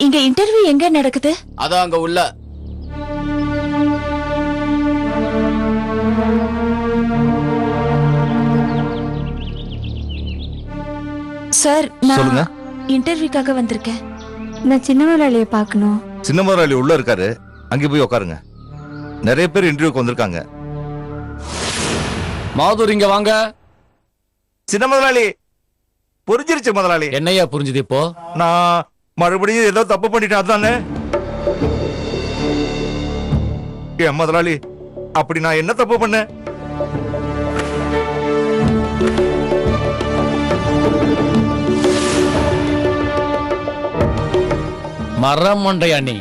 இங்க இன்டர்வியூ எங்க நடக்குது? அதான் அங்க உள்ள. சார், நான் இன்டர்வியூக்காக வந்திருக்கேன். நான் சின்ன முதலாளியை பார்க்கணும். சின்ன முதலாளி உள்ள இருக்காரு, அங்கே போய் உட்காருங்க. நிறைய பேர் இன்டர்வியூக்கு வந்திருக்காங்க. மாதூர் இங்க வாங்க. சின்ன முதலாளி புரிஞ்சிருச்சு முதலாளி. என்னையா புரிஞ்சுது இப்போ? நான் மறுபடியும் ஏதோ தப்பு பண்ணிட்டேன் அதானே. ஏன் முதலாளி, அப்படி நான் என்ன தப்பு பண்ணேன்? மரம் மண்டையா நீ?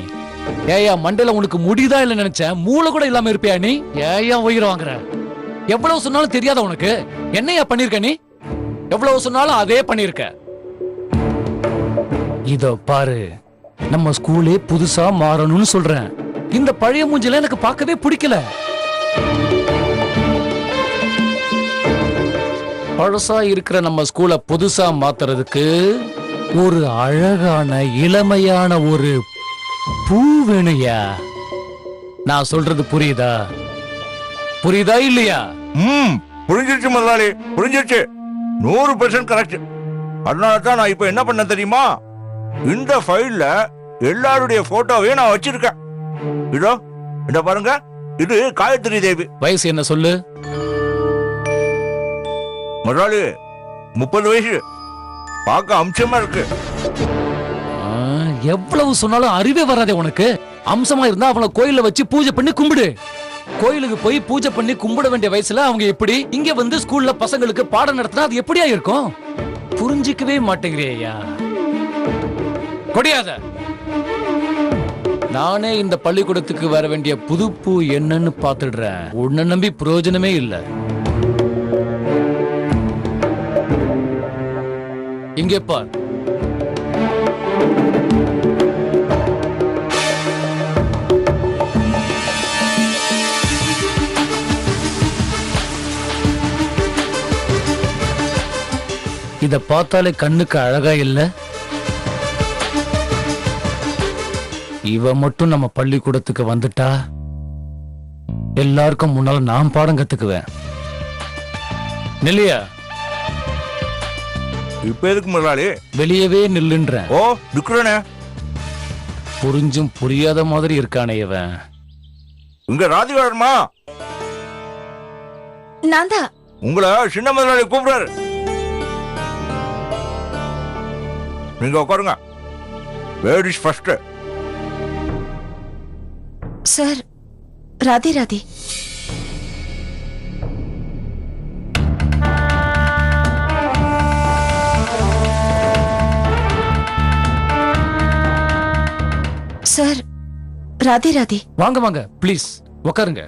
ஏயா மண்டையில உனக்கு முடிதா இல்ல நினைச்சேன், மூளை கூட இல்லாம இருப்பியா நீ? ஏயா உயிரை வாங்குற? எவ்வளவு சொன்னாலும் தெரியாத உனக்கு? என்னையா பண்ணிருக்க நீ? எவ்வளவு சொன்னாலும் அதே பண்ணிருக்க. இதோ பாரு, நம்ம ஸ்கூலே புதுசா மாறணும்னு சொல்றேன். இந்த பழைய மூஞ்சில எனக்கு பார்க்கவே பிடிக்கல. பழசா இருக்கிற நம்ம ஸ்கூலை புதுசா மாத்துறதுக்கு ஒரு அழகான இளமையான ஒரு பூ வேணுயா. நான் சொல்றது புரியுதா? புரியுதா இல்லையா? புரிஞ்சிருச்சு முதலாளி, புரிஞ்சிருச்சு. 100% கரெக்ட். அதனாலதான் நான் இப்ப என்ன பண்ண தெரியுமா? இந்த ஃபைல்ல எல்லாருடைய போட்டோவையும் நான் வச்சிருக்கேன். இதோ இத பாருங்க, இது காயத்ரி தேவி. வயசு என்ன சொல்லு? முதலாளி 30 வயசு. பார்க்க அம்சமா இருக்கு. எவ்வளவு சொன்னாலும் அறிவே வராதே உனக்கு. அம்சமா இருந்தா அவளை கோயில வச்சு பூஜை பண்ணி கும்பிடு. கோயிலுக்கு போய் பூஜை பண்ணி கும்பிட வேண்டிய வயசுல அவங்க எப்படி இங்க வந்து ஸ்கூல்ல பசங்களுக்கு பாடம் நடத்தினா அது எப்படியா இருக்கும்? புரிஞ்சிக்கவே மாட்டேங்கிறியா? கொடியாத. நானே இந்த பள்ளிக்கூடத்துக்கு வர வேண்டிய புது பூ என்னன்னு பாத்துடுறேன். உன்னை நம்பி பிரயோஜனமே இல்ல. இங்கே பார். இத பார்த்தாலே கண்ணுக்கு அழகா இல்ல? இவ மட்டும் நம்ம பள்ளிக்கூடத்துக்கு வந்துட்டா எல்லாருக்கும் முன்னால நான் பாடம் கத்துக்குவேன். நில்லையா? இப்ப எதுக்கு முதலாளி? வெளியவே நில்லுன்ற. ஓ நிக்கிறேனே. புரிஞ்சும் புரியாத மாதிரி இருக்கானே இவன். இங்க ராதிகாரமா? நான் தான். உங்களை சின்ன முதலாளி கூப்பிடுறாரு. நீங்க உட்காருங்க. Ladies first. Sir, Radhe Radhe. Sir, Radhe Radhe. வாங்க வாங்க, ப்ளீஸ் உட்காருங்க.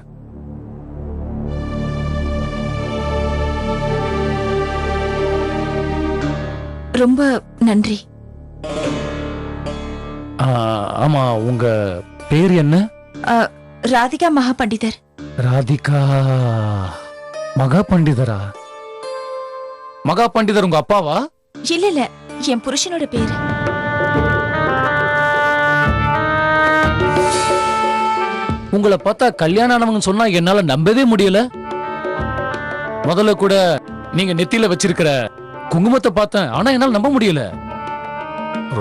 ரொம்ப நன்றி. ஆமா, உங்க பேர் என்ன? ராதிகா மகா பண்டிதர். ராதிகா மகா பண்டிதரா? மகா பண்டிதர் உங்க அப்பாவா? இல்ல இல்ல, என் புருஷனோட பேரு. உங்களை பார்த்தா கல்யாணம் ஆனவங்க சொன்னா என்னால நம்பவே முடியல. முதல்ல கூட நீங்க நெத்தியில வச்சிருக்கிற குங்குமத்தை பார்த்தேன், ஆனா என்னால நம்ப முடியல.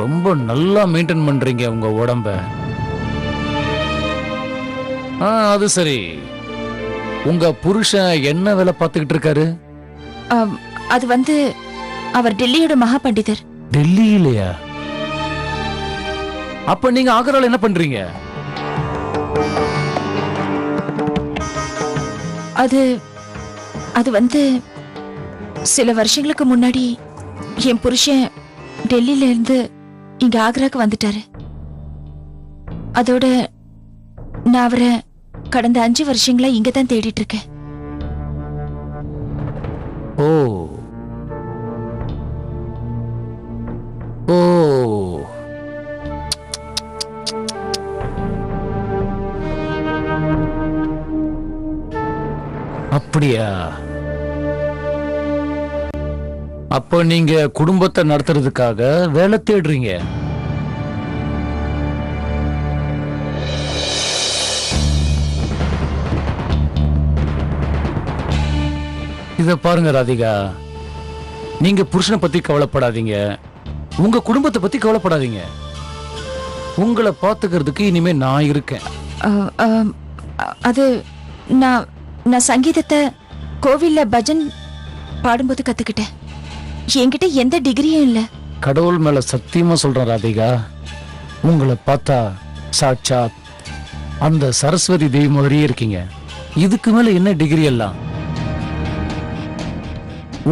ரொம்ப நல்லா மெயின்டைன் பண்றீங்க உங்க உடம்ப. அது சரி, உங்க புருஷன் என்ன வேலை பார்த்துக்கிட்டு இருக்காரு? அது வந்து அவர் டெல்லியோட மகா பண்டிதர். டெல்லியிலயா? அப்ப நீங்க ஆக்ரால என்ன பண்றீங்க? அது வந்து சில வருஷங்களுக்கு முன்னாடி என் புருஷன் டெல்லியில இருந்து இங்க ஆக்ராக்கு வந்துட்டாரு. அதோட நான் அவரை கடந்த 5 வருஷங்களா இங்க தான் தேடிட்டு இருக்கேன். ஓ ஓ அப்படியா? அப்போ நீங்க குடும்பத்தை நடத்துறதுக்காக வேலை தேடுறீங்க. இத பாருங்க ராதிகா, நீங்க புருஷனை பத்தி கவலைப்படாதீங்க, உங்க குடும்பத்தை பத்தி கவலைப்படாதீங்க. உங்களை பாத்துக்கிறதுக்கு இனிமே நான் இருக்கேன். அது நான் நான் சங்கீதத்தை கோவில்ல பஜன் பாடும்போது கத்துக்கிட்டேன். என்கிட்ட எந்த டிகிரியும் இல்ல. கடவுள் மேல சத்தியமா சொல்றேன் ராதிகா, உங்களை பார்த்தா சாட்சாத் அந்த சரஸ்வதி தேவி மாதிரியே இருக்கீங்க. இதுக்கு மேல என்ன டிகிரி எல்லாம்?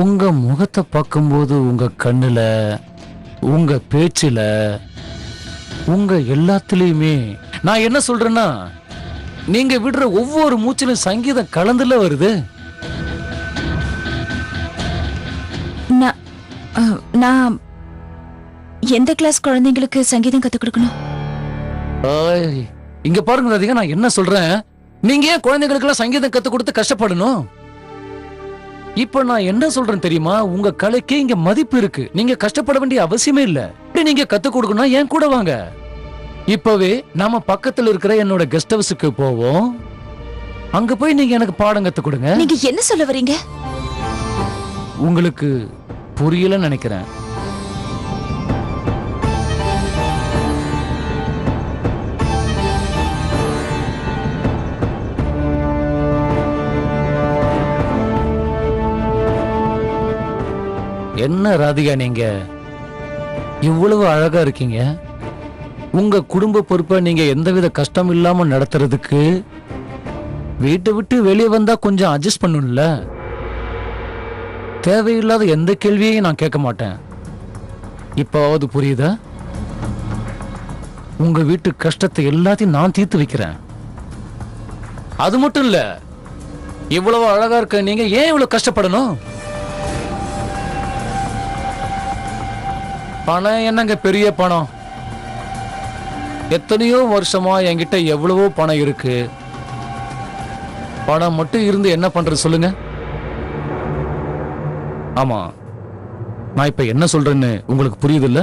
உங்க முகத்தை பார்க்கும்போது, உங்க கண்ணுல, உங்க பேச்சுல, உங்க எல்லாத்துலயுமே நான் என்ன சொல்றேன்னா, நீங்க விடுற ஒவ்வொரு மூச்சிலும் சங்கீதம் கலந்துல வருது. நான் எந்த கிளாஸ் குழந்தைங்களுக்கு சங்கீதம் கத்துக் கொடுக்கணும்? இங்க பாருங்க ராதிகா, நான் என்ன சொல்றேன், நீங்க ஏன் குழந்தைங்களுக்கு எல்லாம் சங்கீதம் கத்து கொடுத்து கஷ்டப்படணும்? இப்ப நான் என்ன சொல்றேன் தெரியுமா, உங்க கலைக்கு இங்க மதிப்பு இருக்கு. நீங்க கஷ்டப்பட வேண்டிய அவசியமே இல்ல. நீங்க கத்து கொடுக்கணும், ஏன் கூட வாங்க. இப்பவே நாம பக்கத்துல இருக்கிற என்னோட கெஸ்ட் ஹவுஸுக்கு போவோம். அங்க போய் நீங்க எனக்கு பாடம் கத்து கொடுங்க. நீங்க என்ன சொல்ல வரீங்க? உங்களுக்கு புரியலன்னு நினைக்கிறேன். என்ன ராதிகா, நீங்க இவ்வளவு அழகா இருக்கீங்க. உங்க குடும்ப பொறுப்பை நீங்க எந்தவித கஷ்டம் இல்லாம நடத்துறதுக்கு வீட்டை விட்டு வெளியே வந்தா கொஞ்சம் அட்ஜஸ்ட் பண்ணணும்ல. தேவையில்லாத எந்த கேள்வியையும் நான் கேட்க மாட்டேன். இப்போவாவது புரியுதா? உங்க வீட்டு கஷ்டத்தை எல்லாத்தையும் நான் தீர்த்து வைக்கிறேன். அது மட்டும் இல்ல, இவ்வளவு அழகா இருக்க நீங்க ஏன் இவ்வளவு கஷ்டப்படணும்? பணம் என்னங்க பெரிய பணம்? எத்தனையோ வருஷமா என்கிட்ட எவ்வளவோ பணம் இருக்கு. பணம் மட்டும் இருந்து என்ன பண்றது சொல்லுங்க? ஆமா, நான் இப்ப என்ன சொல்றேன்னு உங்களுக்கு புரியுது இல்ல?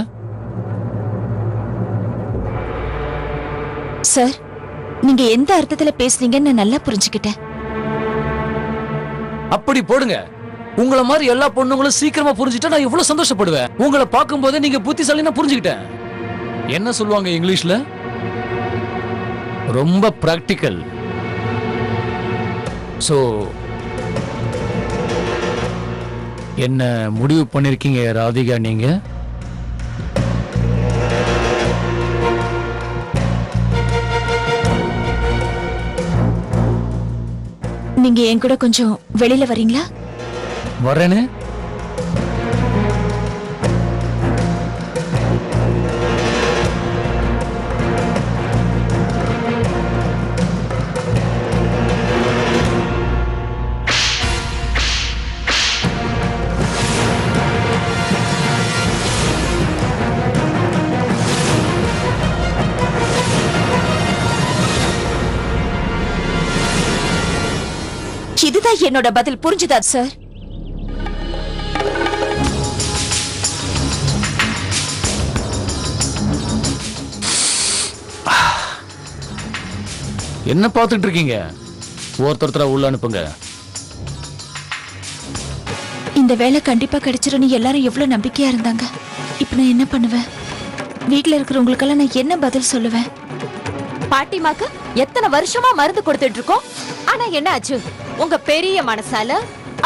சார், நீங்க எந்த அர்த்தத்துல பேசுறீங்கன்னு நான் நல்லா புரிஞ்சுக்கிட்டேன். அப்படி போடுங்க. உங்களை மாதிரி எல்லா பொண்ணுங்களும் சீக்கிரமா புரிஞ்சுட்டா நான் எவ்வளவு சந்தோஷப்படுவேன். உங்களை பார்க்கும் போதே நீங்க புத்திசாலினா புரிஞ்சுக்கிட்டேன். என்ன சொல்லுவாங்க இங்கிலீஷ்ல? ரொம்ப பிராக்டிக்கல். சோ என்ன முடிவு பண்ணிருக்கீங்க ராதிகா நீங்க? நீங்க என் கூட கொஞ்சம் வெளியில வரீங்களா? வரேன்னு. இதுதான் என்னோட பதில். புரிஞ்சுதா சார்? என்ன பார்த்துட்டு இருக்கீங்க? ஒருத்தர உள்ள அனுப்புங்க. இந்த வேலை கண்டிப்பா கிடைச்சிரும்னு எல்லாரும் எவ்வளவு நம்பிக்கையா இருந்தாங்க. இப்ப நான் என்ன பண்ணுவேன்? வீட்டுல இருக்கிறவங்களுக்கெல்லாம் நான் என்ன பதில் சொல்லுவேன்? பாட்டிமாக்கு எத்தனை வருஷமா மருந்து கொடுத்துட்டு இருக்கோம். ஆனா என்ன ஆச்சு? உங்க பெரிய மனசால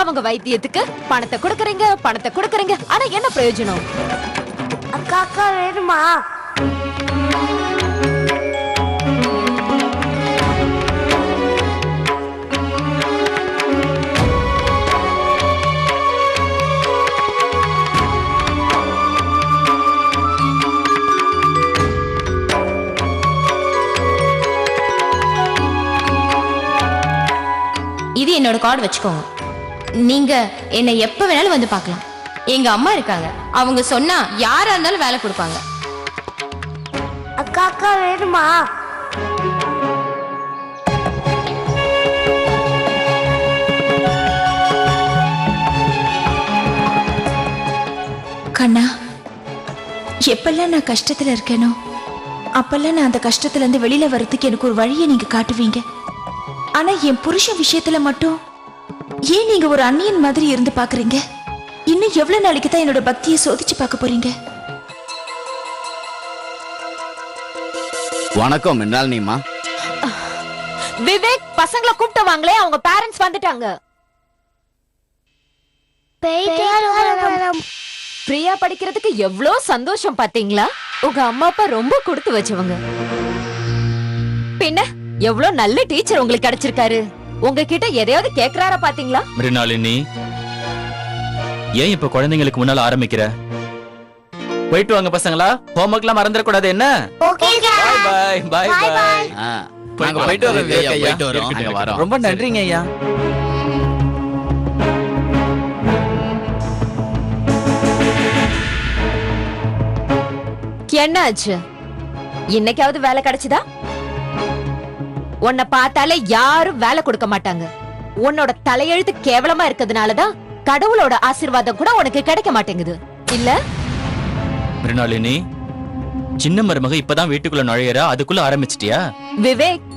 அவங்க வைத்தியத்துக்கு பணத்தை கொடுக்கறீங்க. ஆனா என்ன பிரயோஜனம்? அக்கா அக்கா வேணுமா? இது என்னோட கார்டு, வச்சுக்கோங்க. நீங்க என்னை எப்ப வேணாலும் வந்து பார்க்கலாம். எங்க அம்மா இருக்காங்க, அவங்க சொன்னா யாரா இருந்தாலும் வேலை கொடுப்பாங்க. அக்கா அக்கா வேணுமா? கண்ணா, எப்பெல்லாம் நான் கஷ்டத்துல இருக்கேனோ அப்பெல்லாம் நான் அந்த கஷ்டத்துல இருந்து வெளியில வர்றதுக்கு எனக்கு ஒரு வழியை நீங்க காட்டுவீங்க. ஆனா என் புருஷன் விஷயத்துல மட்டும் ஏன் நீங்க ஒரு அந்நியன் மாதிரி இருந்து பாக்குறீங்க? இன்னும் எவ்வளவு நாளைக்கு தான் என்னோட பக்தியை சோதிச்சு பார்க்க போறீங்க? வணக்கம் என்னால் நீமா. விவேக், பசங்களை கூப்பிட்டு வாங்களே, அவங்க பேரண்ட்ஸ் வந்துட்டாங்க. பிரியா படிக்கிறதுக்கு எவ்வளவு சந்தோஷம் பாத்தீங்களா? உங்க அம்மா அப்பா ரொம்ப கொடுத்து வச்சவங்க. பின்ன எவ்வளவு நல்ல டீச்சர் உங்களுக்கு கிடைச்சிருக்காரு. உங்ககிட்ட எதையாவது கேக்குறாரா பாத்தீங்களா? மிருணாளினி, ஏன் இப்ப குழந்தைங்களுக்கு முன்னால ஆரம்பிக்கிற? போயிட்டு வாங்க பசங்களா, ஹோம்வொர்க்லாம் மறந்துட கூடாது என்ன? பாய் பாய் பாய் பாய். நாங்க போயிட்டு வரோம் ஐயா, போயிட்டு வரோம். நாங்க வரோம். ரொம்ப நன்றிங்க ஐயா. என்ன ஆச்சு? இன்னைக்காவது வேலை கிடைச்சதா? உன்னை பார்த்தாலே யாரும் வேலை கொடுக்க மாட்டாங்க. உன்னோட தலையெழுத்து கேவலமா இருக்கிறதுனாலதான் கடவுளோட ஆசீர்வாதம் கூட உனக்கு கிடைக்க மாட்டேங்குது இல்ல? மிருணாளினி, சின்ன மருமக இப்பதான் வீட்டுக்குள்ள நுழையறா, அதுக்குள்ள ஆரம்பிச்சிட்டியா? விவேக்,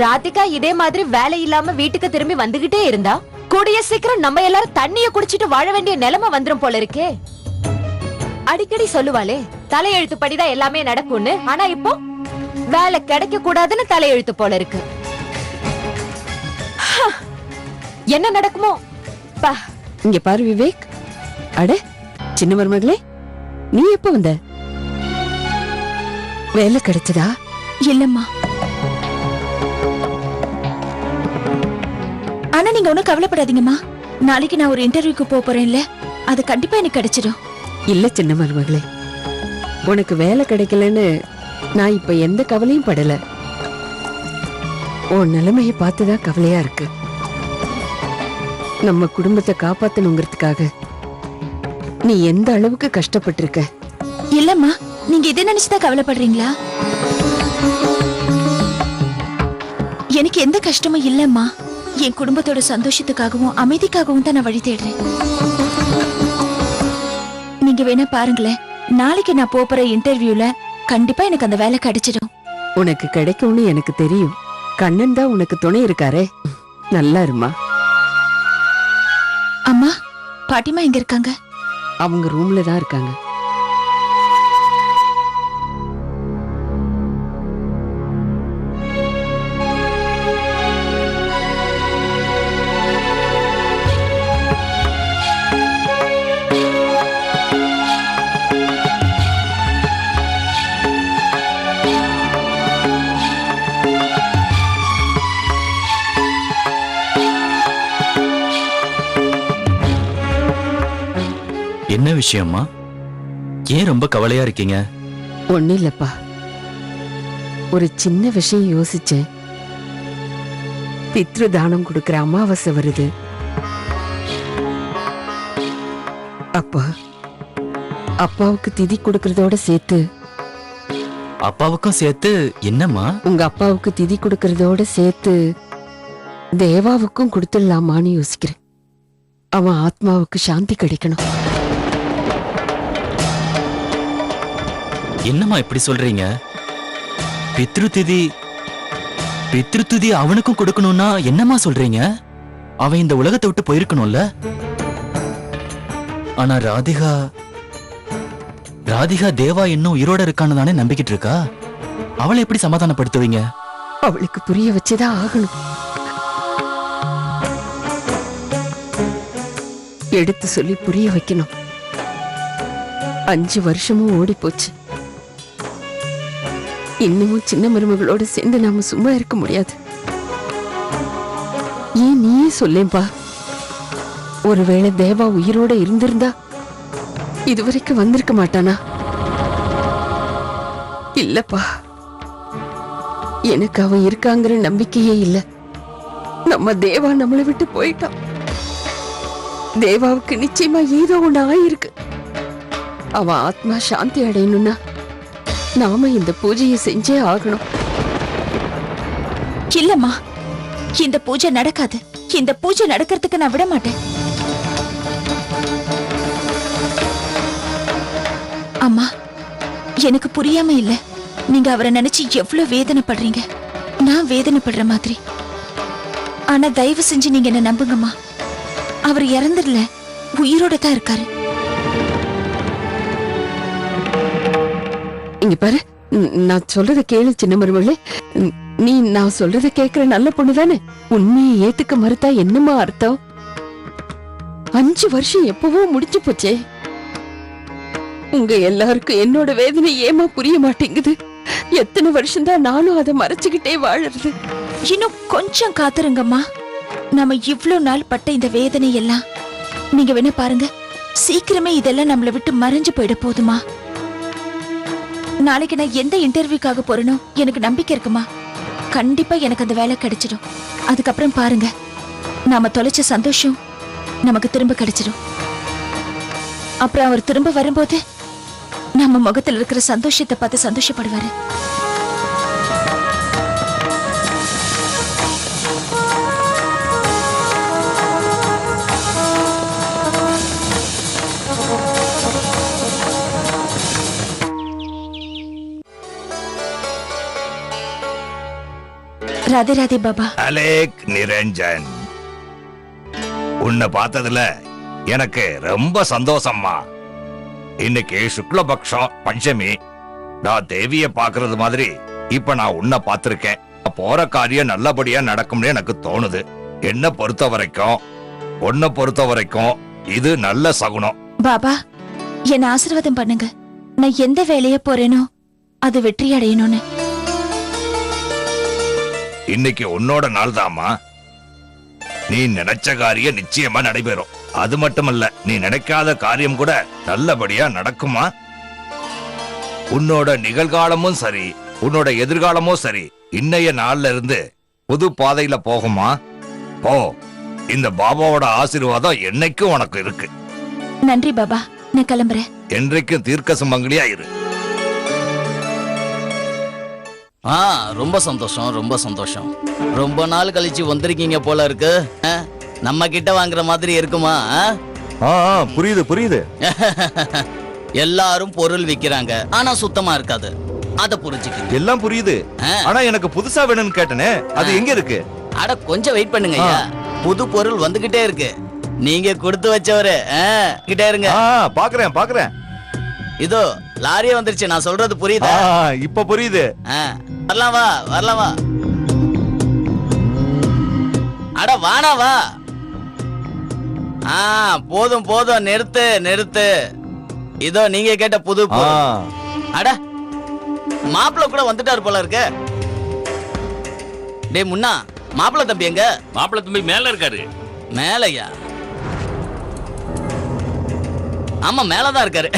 ராதிகா இதே மாதிரி வேலை இல்லாம வீட்டுக்கு திரும்பி வந்துகிட்டே இருந்தா கூடிய சீக்கிரம் நம்ம எல்லாரும் தண்ணிய குடிச்சிட்டு வாழ வேண்டிய நிலைமை வந்துரும் போல இருக்கே. அடிக்கடி சொல்லுவாளே தலையெழுத்து படிதான் எல்லாமே நடக்கும்னு. ஆனா இப்போ வேலை கிடைக்க கூடாதுன்னு தலையெழுத்து போல இருக்கு. என்ன நடக்குமோ? இங்க பாரு விவேக். அட சின்ன மருமகளே, நீ எப்ப வந்த? வேலை கிடைச்சதா? இல்லம்மா. ஆனா நீங்க ஒண்ணும் கவலைப்படாதீங்கம்மா. நாளைக்கு நான் ஒரு இன்டர்வியூக்கு போறேன்ல, அது கண்டிப்பா எனக்கு கிடைச்சிடும். இல்ல சின்ன மருமகளே, உனக்கு வேலை கிடைக்கலன்னு நான் இப்ப எந்த கவலையும் படல. உன் நிலைமையை பார்த்துதான் கவலையா இருக்கு. நம்ம குடும்பத்தை காப்பாத்தணுங்கிறதுக்காக நீ எந்த அளவுக்கு கஷ்டப்பட்டிருக்க. இல்லம்மா, நீங்க இதை நினைச்சுதான் கவலைப்படுறீங்களா? எனக்கு எந்த கஷ்டமும் இல்லம்மா. என் குடும்பத்தோட சந்தோஷத்துக்காகவும் அமைதிக்காகவும் தான் நான் வழி தேடுறேன். நீங்க வேணா பாருங்களேன், நாளைக்கு நான் போற இன்டர்வியூல கண்டிப்பா எனக்கு அந்த வேலை கிடைச்சிடும். உனக்கு கிடைக்கும்னு எனக்கு தெரியும். கண்ணன் தான் உனக்கு துணை இருக்காரே. நல்லா இருமா. அம்மா, பாட்டிமா எங்க இருக்காங்க? அவங்க ரூம்ல தான் இருக்காங்க. என்ன விஷயம்மா? ஏன் ரொம்ப கவலையா இருக்கீங்க? ஒண்ணு இல்லப்பா, ஒரு சின்ன விஷயம் யோசிச்சேன். பித்ரு தானம் கொடுக்கிற அமாவாசை வருது. அப்பா, அப்பாவுக்கு திதி கொடுக்கறதோட சேர்த்து அப்பாவுக்கும் சேர்த்து என்னம்மா? உங்க அப்பாவுக்கு திதி கொடுக்கறதோட சேர்த்து தேவாவுக்கும் கொடுத்துடலாமான்னு யோசிக்கிறேன். அவன் ஆத்மாவுக்கு சாந்தி கிடைக்கணும். என்னம்மா இப்படி சொல்றீங்க? பித்ருதிதி அவனுக்கும் கொடுக்கணும்னா என்னம்மா சொல்றீங்க? அவன் இந்த உலகத்தை விட்டு போயிருக்கணும்ல. ஆனா ராதிகா தேவா இன்னும் உயிரோட இருக்கான்னு தானே நம்பிக்கிட்டு இருக்கா. அவளை எப்படி சமாதானப்படுத்துவீங்க? அவளுக்கு புரிய வச்சுதான் ஆகணும். எடுத்து சொல்லி புரிய வைக்கணும். 5 வருஷமும் ஓடி போச்சு. இன்னமும் சின்ன மருமகளோட சேர்ந்து நாம சும்மா இருக்க முடியாது. ஏன் நீயே சொல்லேன்பா. ஒருவேளை தேவா உயிரோட இருந்திருந்தா இதுவரைக்கும் வந்திருக்க மாட்டானா? இல்லப்பா, எனக்கு அவன் இருக்காங்கிற நம்பிக்கையே இல்ல. நம்ம தேவா நம்மளை விட்டு போயிட்டான். தேவாவுக்கு நிச்சயமா ஏதோ ஒண்ணு ஆயிருக்கு. அவன் ஆத்மா சாந்தி அடையணும்னா நாம இந்த பூஜையை செஞ்சே ஆகணும். இல்லம்மா, இந்த பூஜை நடக்காது. இந்த பூஜை நடக்கிறதுக்கு நான் விட மாட்டேன். அம்மா, எனக்கு புரியாம இல்ல. நீங்க அவரை நினைச்சு எவ்வளவு வேதனைப்படுறீங்க. நான் வேதனைப்படுற மாதிரி. ஆனா தயவு செஞ்சு நீங்க என்ன நம்புங்கம்மா. அவர் இறந்துடல, உயிரோட தான் இருக்காரு. இங்க பாரு, நான் சொல்றத கேளு சின்ன மருமகளே. நீ நான் சொல்றத கேக்குற நல்ல பொண்ணு தானே? உண்மையை ஏத்துக்க மறுத்தா என்னமா அர்த்தம்? 5 வருஷம் எப்பவோ முடிச்சு போச்சே. உங்க எல்லாருக்கும் என்னோட வேதனை ஏமா புரிய மாட்டேங்குது? எத்தனை வருஷம் தான் நானும் அதை மறைச்சுக்கிட்டே வாழறது? இன்னும் கொஞ்சம் காத்துருங்கம்மா. நம்ம இவ்ளோ நாள் பட்ட இந்த வேதனை எல்லாம் நீங்க வேணா பாருங்க, சீக்கிரமே இதெல்லாம் நம்மளை விட்டு மறைஞ்சு போயிட போதுமா. நாளைக்கு நான் எந்த இன்டர்வியூக்காக போறேனோ எனக்கு நம்பிக்கை இருக்குமா. கண்டிப்பா எனக்கு அந்த வேலை கிடைச்சிடும். அதுக்கப்புறம் பாருங்க, நாம தொலைச்ச சந்தோஷம் நமக்கு திரும்ப கிடைச்சிடும். அப்புறம் அவர் திரும்ப வரும்போது நம்ம முகத்தில் இருக்கிற சந்தோஷத்தை பார்த்து சந்தோஷப்படுவாரு. ராதே ராதே பாபா. அலேக் நிரஞ்சன், உன்னை பார்த்ததுல எனக்கு ரொம்ப சந்தோஷம்மா. இன்னைக்கு சுக்லபக்ஷம் பஞ்சமி. நான் தேவிய பாக்குறது மாதிரி இப்ப நான் உன்னை பார்த்திருக்கேன். போற காரியம் நல்லபடியா நடக்கும்னு எனக்கு தோணுது. என்ன பொறுத்த வரைக்கும், உன்னை பொறுத்த வரைக்கும் இது நல்ல சகுனம். பாபா, என்ன ஆசீர்வாதம் பண்ணுங்க. நான் எந்த வேலைய போறேனோ அது வெற்றி அடையணும்னு. இன்னைக்கு உன்னோட நாள் தாமா. நீ நினைச்ச காரியம் நிச்சயமா நடைபெறும். அது மட்டுமல்ல, நீ நினைக்காத காரியம் கூட நல்லபடியா நடக்குமா. உன்னோட நிகழ்காலமும் சரி, உன்னோட எதிர்காலமும் சரி, இன்னைய நாள்ல இருந்து புது பாதையில போகுமா. போ. இந்த பாபாவோட ஆசீர்வாதம் என்னைக்கும் உனக்கு இருக்கு. நன்றி பாபா, நான் கிளம்புறேன். என்றைக்கும் தீர்க்க சுமங்கலியா இரு. ரொம்ப சந்தோஷம், ரொம்ப சந்தோஷம். ரொம்ப நாள் கழிச்சு வந்திருக்கீங்க போல இருக்கு. நம்ம கிட்ட வாங்குற மாதிரி இருக்குமா? புரியுது புரியுது. எல்லாரும் பொருள் விக்கிறாங்க, ஆனா சுத்தமா இருக்காது. அத புரிஞ்சுக்க எல்லாம் புரியுது. ஆனா எனக்கு புதுசா வேணும்னு கேட்டனே, அது எங்க இருக்கு? அட கொஞ்சம் வெயிட் பண்ணுங்க ஐயா. புது பொருள் வந்துகிட்டே இருக்கு. நீங்க கொடுத்து வச்சவரு கிட்டே இருங்க. பாக்குறேன் பாக்குறேன். இதோ லாரியே வந்துருச்சு. நான் சொல்றது புரியுதா? இப்ப புரியுது. வரலாம் வா, வரலாம் வா. அட வானா வா. போதும் போதும், நிறுத்து நிறுத்து. இதோ நீங்க கேட்ட புது பொருள். அட மாப்பிள்ள கூட வந்துட்டாரு போல இருக்கு. டேய் முன்னா, மாப்பிள்ள தம்பி எங்க? மாப்பிள்ள தம்பி மேல இருக்காரு. மேலையா? ஆமா மேலதான் இருக்காரு.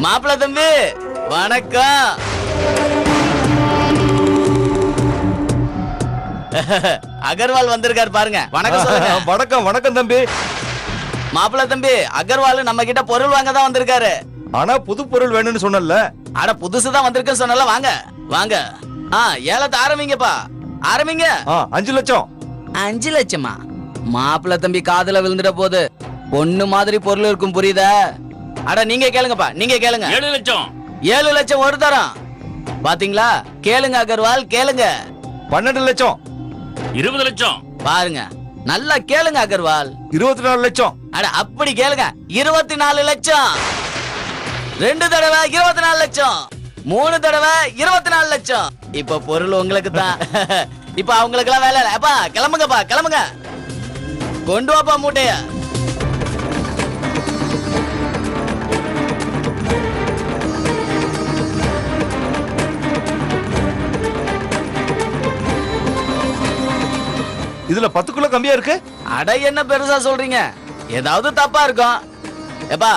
மாப்பிள்ள தம்பி வணக்கம். அகர்வால் வந்திருக்காரு பாருங்க. வணக்கம் சொல்லுங்க. வணக்கம் வணக்கம் தம்பி. மாப்பிள்ள தம்பி, அகர்வால் நம்ம கிட்ட பொருள் வாங்க தான் வந்திருக்காரு. ஆனா புது பொருள் வேணும்னு சொன்னல. அட புதுசுதான் வந்திருக்குன்னு சொன்னல. வாங்க வாங்க. ஏலத்தை ஆரம்பிங்கப்பா, ஆரம்பிங்க. 5 லட்சம். 5 லட்சமா? மாப்பிள்ள தம்பி காதுல விழுந்துட போது. பொண்ணு மாதிரி பொருள் இருக்கும், புரியுதா? அட நீங்க கேளுங்கப்பா, நீங்க கேளுங்க. 7 லட்சம். 7 லட்சம் ஒரு தரம். பாத்தீங்களா? கேளுங்க அகர்வால், கேளுங்க. 12 லட்சம். 20 லட்சம். பாருங்க, நல்லா கேளுங்க அகர்வால். 24 லட்சம். அட அப்படி கேளுங்க. 24 லட்சம். 2 தடவை 24 லட்சம். 3 தடவை 24 லட்சம். இப்ப பொருள் உங்களுக்கு தான். இப்ப அவங்களுக்கு எல்லாம் வேலை இல்ல. அப்பா கிளம்புங்கப்பா, கிளம்புங்க. கொண்டு வாப்பா மூட்டைய. இதுல 10 கிலோ கம்மியா இருக்கு. அட என்ன பெருசா சொல்றீங்க? ஏதாவது தப்பா இருக்கும். எப்பா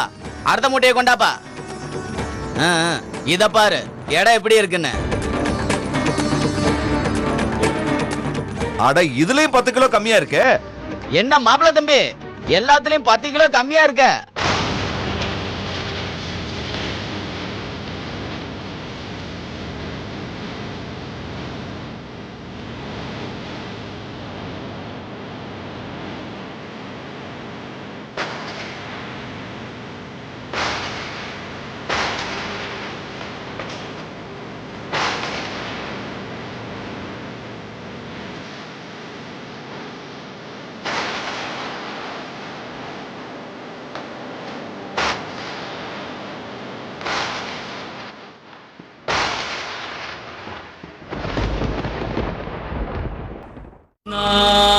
அடுத்த மூட்டையை கொண்டாப்பா. இத பாரு, எடை எப்படி இருக்குன்னு. அட இதுலயும் 10 கிலோ கம்மியா இருக்கு. என்ன மாப்பிள்ள தம்பி, எல்லாத்துலயும் 10 கிலோ கம்மியா இருக்க. நான்